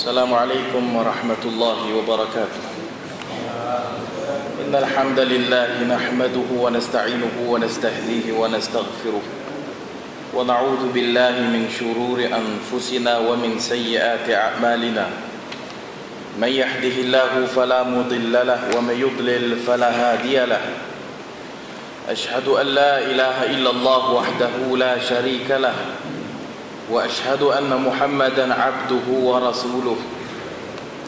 السلام عليكم ورحمة الله وبركاته. إن الحمد لله نحمده ونستعينه ونستهديه ونستغفره ونعوذ بالله من شرور أنفسنا ومن سيئات أعمالنا. من يهده الله فلا مضل له ومن يضلل فلا هادي له. أشهد أن لا إله إلا الله وحده لا شريك له وأشهد أن محمدا عبده ورسوله.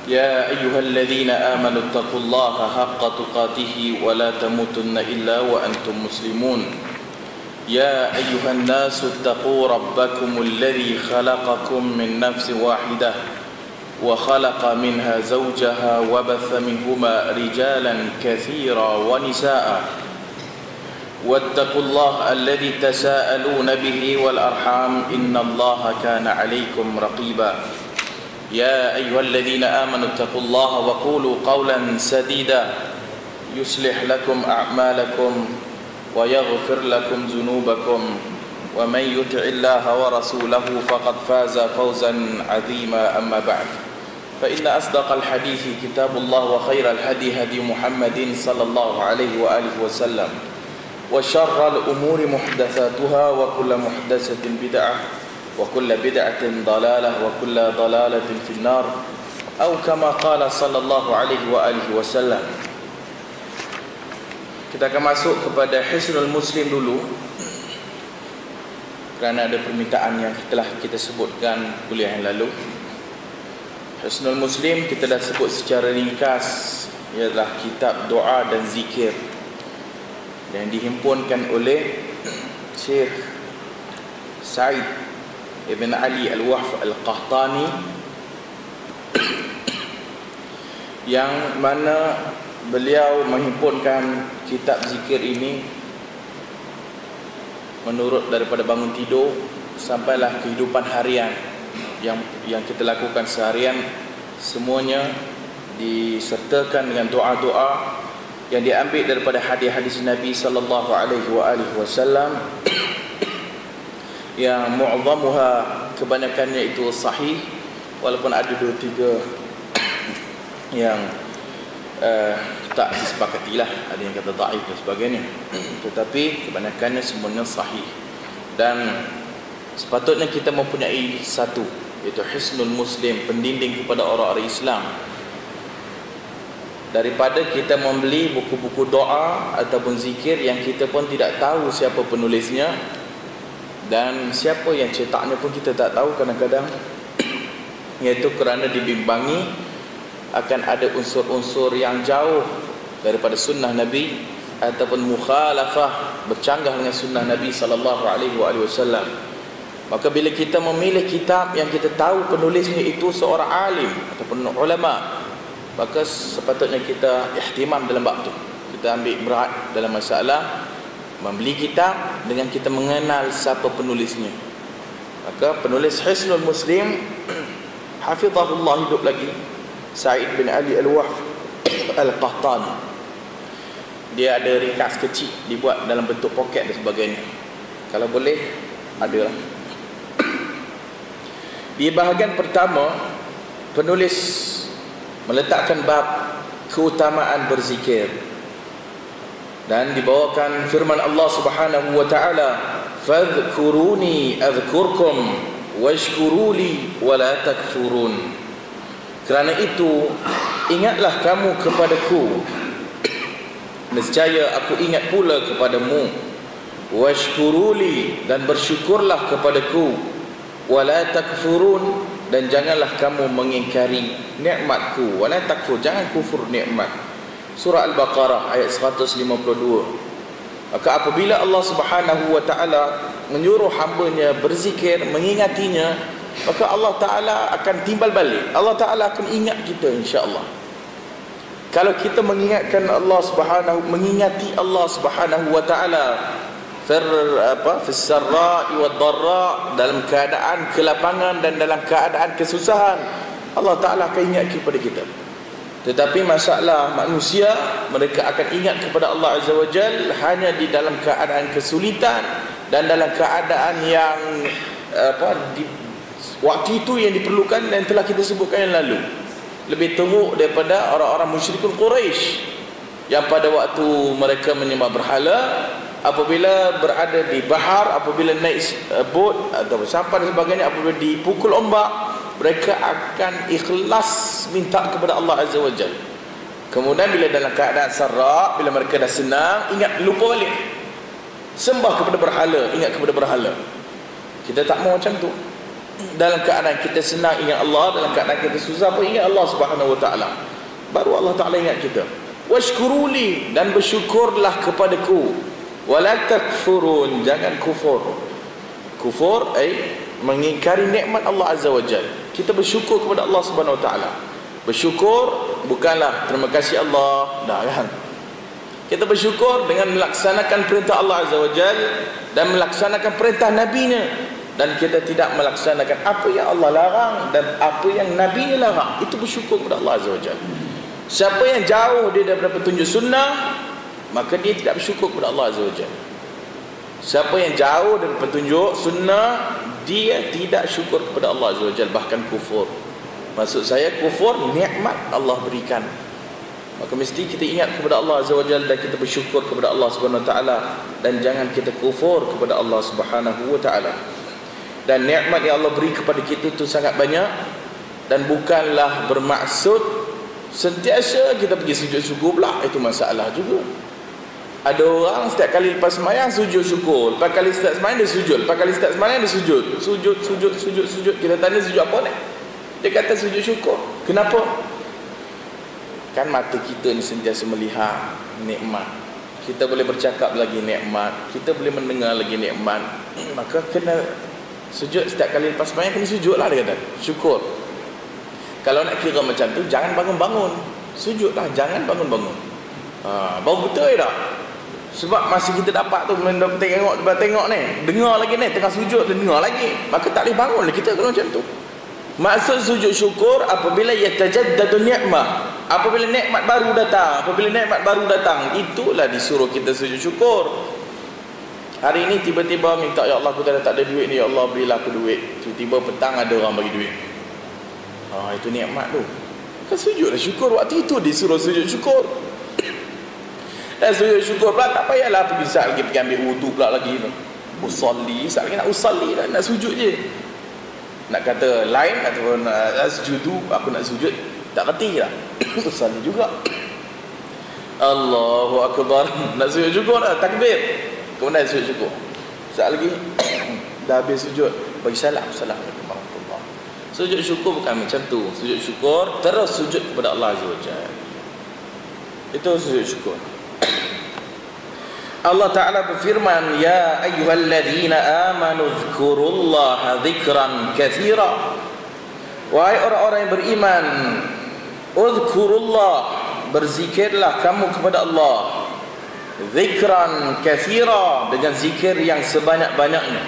يا أيها الذين آمنوا اتقوا الله حق تقاته ولا تموتن إلا وأنتم مسلمون. يا أيها الناس اتقوا ربكم الذي خلقكم من نفس واحدة وخلق منها زوجها وبث منهما رجالا كثيرا ونساء واتقوا الله الذي تساءلون به والأرحام إن الله كان عليكم رقيبا. يا أيها الذين آمنوا اتقوا الله وقولوا قولا سديدا يصلح لكم أعمالكم ويغفر لكم ذنوبكم ومن يطع الله ورسوله فقد فاز فوزا عظيما. أما بعد فإن أصدق الحديث كتاب الله وخير الهدي هدي محمد صلى الله عليه وآله وسلم وشر الأمور محدثاتها وكل محدثة بدعة وكل بدعة ضلالة وكل ضلالة في النار أو كما قال صلى الله عليه وآله وسلم. Kita akan masuk kepada Hisnul Muslim dulu, kerana ada permintaan yang telah kita sebutkan kuliah yang lalu. Hisnul Muslim kita dah sebut secara ringkas, ialah kitab doa dan zikir yang dihimpunkan oleh Syekh Sa'id Ibn Ali Al-Wahf Al-Qahtani, yang mana beliau menghimpunkan kitab zikir ini menurut daripada bangun tidur sampailah kehidupan harian yang kita lakukan seharian, semuanya disertakan dengan doa-doa yang diambil daripada hadis-hadis Nabi sallallahu alaihi wasallam yang mu'azzamuha, kebanyakannya itu sahih, walaupun ada 2-3 yang tak disepakatilah, ada yang kata dhaif dan sebagainya, tetapi kebanyakannya semuanya sahih. Dan sepatutnya kita mempunyai satu, iaitu Hisnul Muslim, pendinding kepada orang-orang Islam, daripada kita membeli buku-buku doa ataupun zikir yang kita pun tidak tahu siapa penulisnya dan siapa yang cetaknya pun kita tak tahu kadang-kadang, iaitu kerana dibimbangi akan ada unsur-unsur yang jauh daripada sunnah Nabi ataupun mukhalafah, bercanggah dengan sunnah Nabi sallallahu alaihi wasallam. Maka bila kita memilih kitab yang kita tahu penulisnya itu seorang alim ataupun ulama, maka sepatutnya kita ihtimam dalam bab tu. Kita ambil berat dalam masalah membeli kitab dengan kita mengenal siapa penulisnya. Maka penulis Hisnul Muslim hafizahullah hidup lagi, Sa'id bin Ali Al-Wahf Al-Qahtani. Dia ada ringkas kecil, dibuat dalam bentuk poket dan sebagainya. Kalau boleh ada. Di bahagian pertama, penulis meletakkan bab keutamaan berzikir dan dibawakan firman Allah Subhanahu wa taala, fadhkuruni adhkurkum washkuruli wala takfurun. Kerana itu ingatlah kamu kepadaku, nescaya aku ingat pula kepadamu, washkuruli, dan bersyukurlah kepadaku, wala takfurun, dan janganlah kamu mengingkari nikmatku, wala takfur, jangan kufur nikmat. Surah Al-Baqarah ayat 152. Maka apabila Allah Subhanahu wa taala menyuruh hamba-Nya berzikir, mengingatinya, maka Allah taala akan timbal balik. Allah taala akan ingat kita insya-Allah. Kalau kita mengingatkan Allah Subhanahu, mengingati Allah Subhanahu wa taala fis-sarra'i wad-dharra, dalam keadaan kelapangan dan dalam keadaan kesusahan, Allah taala akan ingat kepada kita. Tetapi masalah manusia, mereka akan ingat kepada Allah Azza wa Jal hanya di dalam keadaan kesulitan dan dalam keadaan yang Waktu itu yang diperlukan dan telah kita sebutkan yang lalu. Lebih teruk daripada orang-orang musyrikun Quraisy yang pada waktu mereka menyembah berhala, apabila berada di bahar, apabila naik bot atau sampan dan sebagainya, apabila dipukul ombak, mereka akan ikhlas minta kepada Allah Azza wa Jalla. Kemudian bila dalam keadaan serak, bila mereka dah senang, ingat, lupa balik, sembah kepada berhala, ingat kepada berhala. Kita tak mau macam tu. Dalam keadaan kita senang ingat Allah, dalam keadaan kita susah pun ingat Allah Subhanahu wa taala. Baru Allah Taala ingat kita. Washkuruli, dan bersyukurlah kepadaku. Wala takfurun, jangan kufur. Kufur mengingkari nikmat Allah Azza wa Jalla. Kita bersyukur kepada Allah Subhanahu wa taala. Bersyukur bukanlah terima kasih Allah, dah kan. Kita bersyukur dengan melaksanakan perintah Allah Azza wa Jalla dan melaksanakan perintah Nabi-Nya, dan kita tidak melaksanakan apa yang Allah larang dan apa yang Nabi-Nya larang. Itu bersyukur kepada Allah Azza wa Jalla. Siapa yang jauh dia daripada petunjuk sunnah, maka dia tidak bersyukur kepada Allah Azza wa Jalla. Siapa yang jauh dari petunjuk sunnah, dia tidak syukur kepada Allah Azza wa Jalla, bahkan kufur. Maksud saya kufur nikmat Allah berikan. Maka mesti kita ingat kepada Allah Azza wa Jalla dan kita bersyukur kepada Allah Subhanahu wa taala, dan jangan kita kufur kepada Allah Subhanahu wa taala. Dan nikmat yang Allah beri kepada kita itu sangat banyak, dan bukanlah bermaksud sentiasa kita pergi sujud syukur pula. Itu masalah juga. Ada orang setiap kali lepas sembahyang sujud syukur, lepas kali start sembahyang dia sujud, lepas kali start sembahyang dia sujud. Sujud. Kita tanya sujud apa ni? Dia kata sujud syukur. Kenapa? Kan mata kita ni sentiasa melihat nikmat. Kita boleh bercakap lagi nikmat, kita boleh mendengar lagi nikmat. Maka kena sujud setiap kali lepas sembahyang, kena sujud lah, dia kata. Syukur. Kalau nak kira macam tu, jangan bangun-bangun. Sujudlah, jangan bangun-bangun. Baru betul tak? Sebab masa kita dapat tu, tengok ni, dengar lagi ni, tengah sujud dan dengar lagi, maka tak boleh bangun lah kita kalau macam tu. Maksud sujud syukur apabila yatajaddadu ni'mah, apabila nikmat baru datang, itulah disuruh kita sujud syukur. Hari ini tiba-tiba minta, ya Allah aku tak ada duit ni, ya Allah berilah aku duit. Tiba-tiba petang ada orang bagi duit. Itu nikmat tu. Kan sujudlah syukur. Waktu itu disuruh sujud syukur. Dan sujud syukur pula tak payahlah pergi saat lagi pergi ambil wudu pula lagi. Usalli, saat lagi nak usalli lah, nak sujud je. Nak kata lain ataupun sujudu, aku nak sujud, tak kerti lah. Usalli juga. Allahu Akbar. Nak sujud syukur lah, takbir. Kemudian sujud syukur. Saat lagi dah habis sujud, bagi salam. Assalamualaikum warahmatullahi. Sujud syukur bukan macam tu. Sujud syukur terus sujud kepada Allah Azza wa Jalla. Itu sujud syukur. Allah Ta'ala berfirman, ya ayyuhalladzina amanu dzkurullaha dzikran katsira. Wahai orang-orang yang beriman, udzkurullah, berzikirlah kamu kepada Allah, dzikran katsira, dengan zikir yang sebanyak-banyaknya.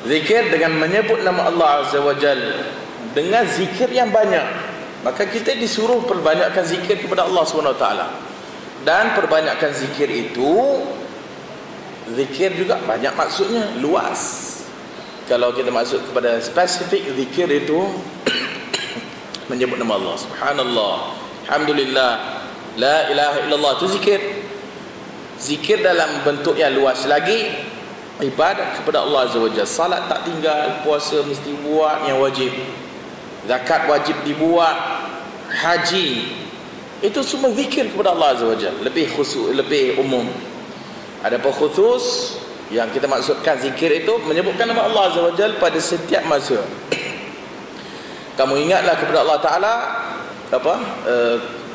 Zikir dengan menyebut nama Allah Azza wa Jalla, dengan zikir yang banyak. Maka kita disuruh perbanyakkan zikir kepada Allah Subhanahu wa taala. Dan perbanyakkan zikir itu, zikir juga banyak maksudnya, luas. Kalau kita maksud kepada spesifik zikir itu menyebut nama Allah, subhanallah, alhamdulillah, la ilaha illallah, itu zikir. Zikir dalam bentuk yang luas lagi, ibadat kepada Allah Azza wa Jalla. Salat tak tinggal, puasa mesti buat yang wajib, zakat wajib dibuat, haji, itu semua zikir kepada Allah Azza wa Jalla. Lebih khusus, lebih umum. Adapun khusus yang kita maksudkan zikir itu menyebutkan nama Allah Azza wa Jalla pada setiap masa. Kamu ingatlah kepada Allah Ta'ala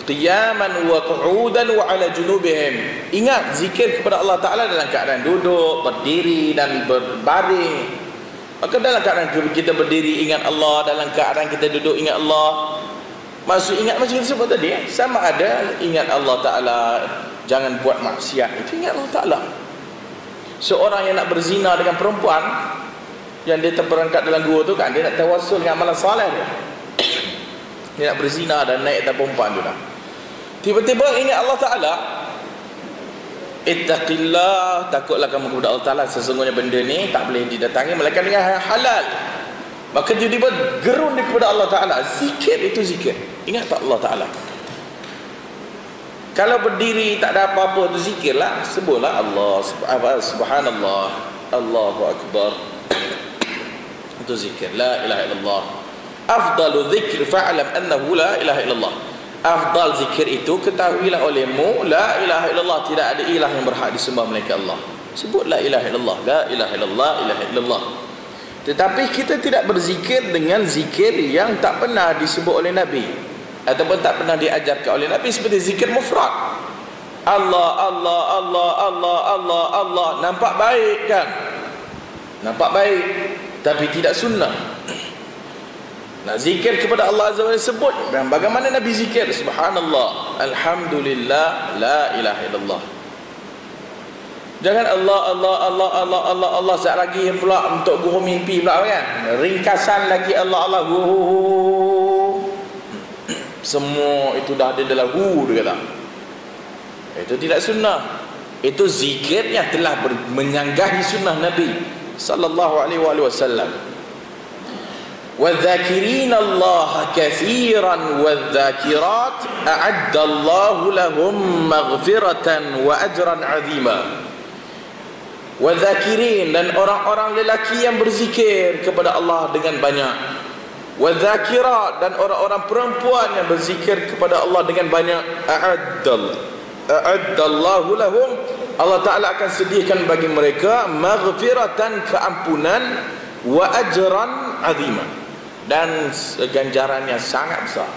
qiyaman wa qu'udan wa ala junubihim. Ingat zikir kepada Allah Ta'ala dalam keadaan duduk, berdiri dan berbaring. Maka dalam keadaan kita berdiri ingat Allah, dalam keadaan kita duduk ingat Allah. Maksud ingat macam kita sebut tadi, sama ada ingat Allah Ta'ala, jangan buat maksiat, itu ingat Allah Ta'ala. Seorang yang nak berzina dengan perempuan yang dia terperangkap dalam gua tu kan, dia nak tawassul dengan amalan saleh dia. Dia nak berzina dan naik atas perempuan tu dah. Tiba-tiba ingat Allah Ta'ala, Ittaqillah, takutlah kamu kepada Allah Ta'ala, sesungguhnya benda ni tak boleh didatangi melainkan dengan yang halal. Maka tiba-tiba gerun dia kepada Allah Ta'ala. Zikir itu zikir, ingat tak Allah Ta'ala. Kalau berdiri tak ada apa-apa, tu zikirlah, sebutlah Allah subhanallah, Allahu Akbar. Itu zikir, la ilaha illallah. Afdalu zikr fa'alam annahu la ilaha illallah. Afdal zikir itu, ketahuilah olehmu, la ilaha illallah, tidak ada ilah yang berhak disembah melainkan Allah. Sebut la ilaha illallah, la ilaha illallah, ilaha illallah. Tetapi kita tidak berzikir dengan zikir yang tak pernah disebut oleh Nabi, ataupun tak pernah diajarkan oleh Nabi, seperti zikir mufrad. Allah, Allah, Allah, Allah, Allah, Allah. Nampak baik kan? Nampak baik, tapi tidak sunnah. Nak zikir kepada Allah Azza wa Jalla, sebut. Dan bagaimana Nabi zikir? Subhanallah, alhamdulillah, la ilaha illallah. Jangan Allah, Allah, Allah, Allah, Allah, Allah. Sekejap lagi pula untuk guru mimpi pula kan? Ringkasan lagi Allah, Allah, guru. Semua itu dah ada dalam dia kata. Itu tidak sunnah. Itu zikir yang telah menyanggahi sunnah Nabi sallallahu alaihi wasallam. وَالذَّاكِرِينَ اللَّهَ كَثِيرًا وَالذَّاكِرَاتِ أَعَدَّ اللَّهُ لَهُمْ مَغْفِرَةً وَأَجْرًا عَظِيمًا. وَالذَّاكِرِينَ, dan orang-orang lelaki yang berzikir kepada Allah dengan banyak. وَالذَّاكِرَاتِ, dan orang-orang perempuan yang berzikir kepada Allah dengan banyak. أَعَدَّ اللَّهُ لَهُمْ, Allah Ta'ala akan sediakan bagi mereka maghfiratan, keampunan, wa ajran azima, dan ganjaran yang sangat besar.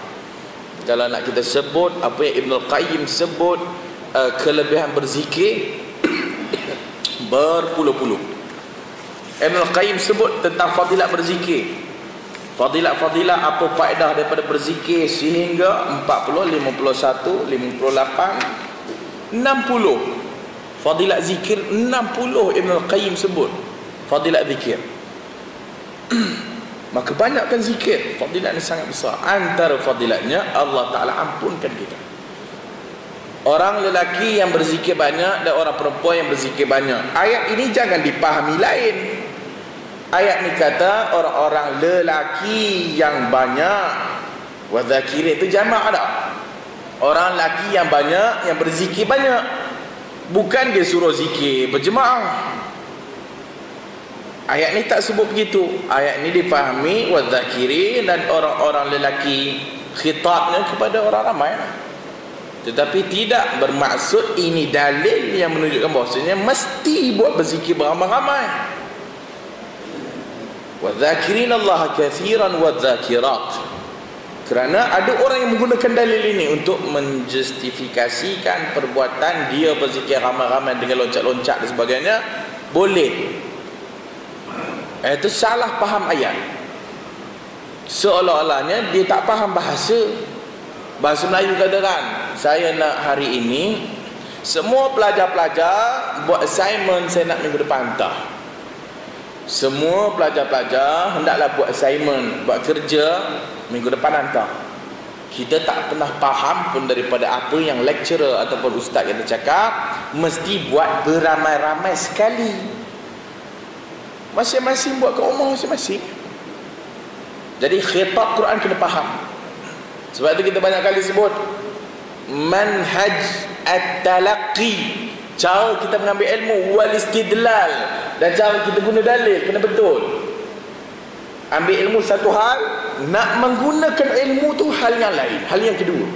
Kalau nak kita sebut apa yang Ibn Al-Qayyim sebut kelebihan berzikir berpuluh-puluh. Ibn Al-Qayyim sebut tentang fadilat berzikir, fadilat-fadilat, apa faedah daripada berzikir, sehingga 40, 51, 58, 60 fadilat zikir. 60 Ibn Al-Qayyim sebut fadilat zikir. Maka banyakkan zikir, fadilat ini sangat besar. Antara fadilatnya, Allah Ta'ala ampunkan kita. Orang lelaki yang berzikir banyak dan orang perempuan yang berzikir banyak. Ayat ini jangan dipahami lain. Ayat ini kata orang-orang lelaki yang banyak. Wadzakirin itu jamak ada. Orang lelaki yang banyak, yang berzikir banyak. Bukan dia suruh zikir berjemaah. Ayat ni tak sebut begitu. Ayat ni dipahami wadzakirin, dan orang-orang lelaki, khitabnya kepada orang ramai. Tetapi tidak bermaksud ini dalil yang menunjukkan bahawasanya mesti buat berzikir beramai-ramai. Wadzakirin Allah kathiran wadzakirat. Kerana ada orang yang menggunakan dalil ini untuk menjustifikasikan perbuatan dia berzikir ramai-ramai dengan loncat-loncat dan sebagainya. Boleh. Itu salah faham ayat. Seolah-olahnya dia tak faham bahasa. Bahasa Melayu katakan, saya nak hari ini semua pelajar-pelajar buat assignment, saya nak minggu depan hantar. Semua pelajar-pelajar hendaklah buat assignment, buat kerja, minggu depan hantar. Kita tak pernah faham pun daripada apa yang lecturer ataupun ustaz yang cakap, mesti buat beramai-ramai sekali. Masing-masing buat ke rumah masing-masing. Jadi khitab Quran kena faham. Sebab itu kita banyak kali sebut manhaj at-talaqqi, cara kita mengambil ilmu, wal istidlal, dan cara kita guna dalil kena betul. Ambil ilmu satu hal, nak menggunakan ilmu tu hal yang lain, hal yang kedua.